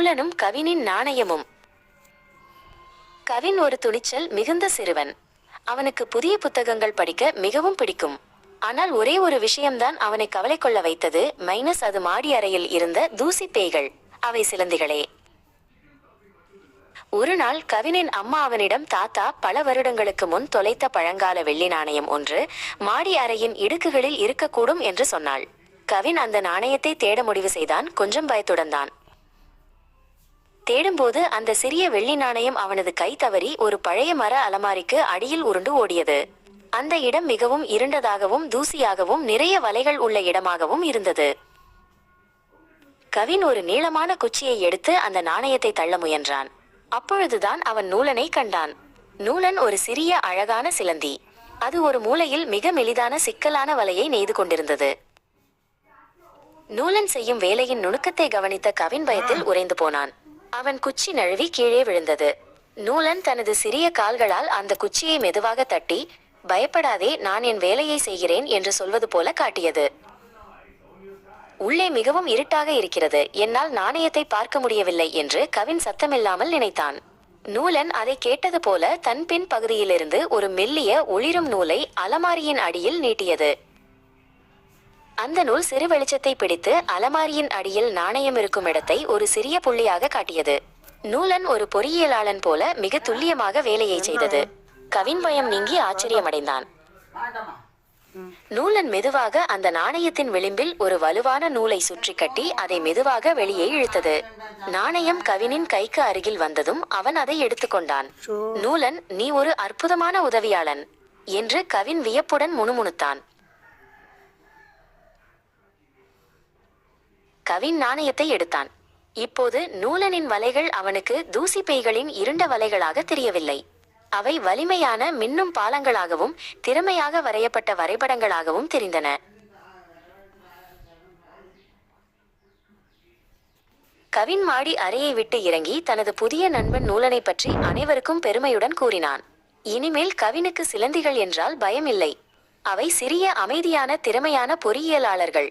நூலனும் கவினின் நாணயமும். கவின் ஒரு துணிச்சல் மிகுந்த சிறுவன். அவனுக்கு புதிய புத்தகங்கள் படிக்க மிகவும் பிடிக்கும். ஆனால் ஒரே ஒரு விஷயம்தான் அவனை கவலை கொள்ள வைத்தது. அது மாடி அறையில் இருந்த தூசி பேய்கள். அவை சிலந்திகளே. ஒரு நாள் கவினின் அம்மா அவனிடம், தாத்தா, பல வருடங்களுக்கு முன் தொலைத்த பழங்கால வெள்ளி நாணயம் ஒன்று மாடி அறையின் இடுக்குகளில் இருக்கக்கூடும் என்று சொன்னாள். கவின் அந்த நாணயத்தை தேட முடிவு செய்தான். கொஞ்சம் பயத்துடன் தான். தேடும்போது அந்த சிறிய வெள்ளி நாணயம் அவனது கை தவறி ஒரு பழைய மர அலமாரிக்கு அடியில் உருண்டு ஓடியது. அந்த இடம் மிகவும் இருண்டதாகவும் தூசியாகவும் நிறைய வலைகள் உள்ள இடமாகவும் இருந்தது. கவின் ஒரு நீளமான குச்சியை எடுத்து அந்த நாணயத்தை தள்ள முயன்றான். அப்பொழுதுதான் அவன் நூலனை கண்டான். நூலன் ஒரு சிறிய அழகான சிலந்தி. அது ஒரு மூலையில் மிக மெலிதான சிக்கலான வலையை நெய்து கொண்டிருந்தது. நூலன் செய்யும் வேலையின் நுணுக்கத்தை கவனித்த கவின் பயத்தில் உறைந்து போனான். அவன் குச்சி நழுவி கீழே விழுந்தது. நூலன் தனது சிறிய கால்களால் அந்த குச்சியை மெதுவாக தட்டி, பயப்படாதே, நான் என் வேலையை செய்கிறேன் என்று சொல்வது போல காட்டியது. உள்ளே மிகவும் இருட்டாக இருக்கிறது, என்னால் நாணயத்தை பார்க்க முடியவில்லை என்று கவின் சத்தமில்லாமல் நினைத்தான். நூலன் அதை கேட்டது போல தன் பின் பகுதியிலிருந்து ஒரு மெல்லிய ஒளிரும் நூலை அலமாரியின் அடியில் நீட்டியது. அந்த நூல் சிறு வெளிச்சத்தை பிடித்து அலமாரியின் அடியில் நாணயம் இருக்கும் இடத்தை ஒரு சிறிய புள்ளியாக காட்டியது. நூலன் ஒரு பொறியியலாளன் போல மிக துல்லியமாக வேலையை செய்தது. கவின் பயம் நீங்கி ஆச்சரியமடைந்தான். நூலன் மெதுவாக அந்த நாணயத்தின் விளிம்பில் ஒரு வலுவான நூலை சுற்றி கட்டி அதை மெதுவாக வெளியே இழுத்தது. நாணயம் கவினின் கைக்கு அருகில் வந்ததும் அவன் அதை எடுத்துக்கொண்டான். நூலன், நீ ஒரு அற்புதமான உதவியாளன் என்று கவின் வியப்புடன் முணுமுணுத்தான். கவின் நாணயத்தை எடுத்தான். இப்போது நூலனின் வலைகள் அவனுக்கு தூசி பேய்களின் இருண்ட வலைகளாக தெரியவில்லை. அவை வலிமையான மின்னும் பாலங்களாகவும் திறமையாக வரையப்பட்ட வரைபடங்களாகவும் தெரிந்தன. கவின் மாடி அறையை விட்டு இறங்கி தனது புதிய நண்பன் நூலனை பற்றி அனைவருக்கும் பெருமையுடன் கூறினான். இனிமேல் கவினுக்கு சிலந்திகள் என்றால் பயம் இல்லை. அவை சிறிய அமைதியான திறமையான பொறியியலாளர்கள்.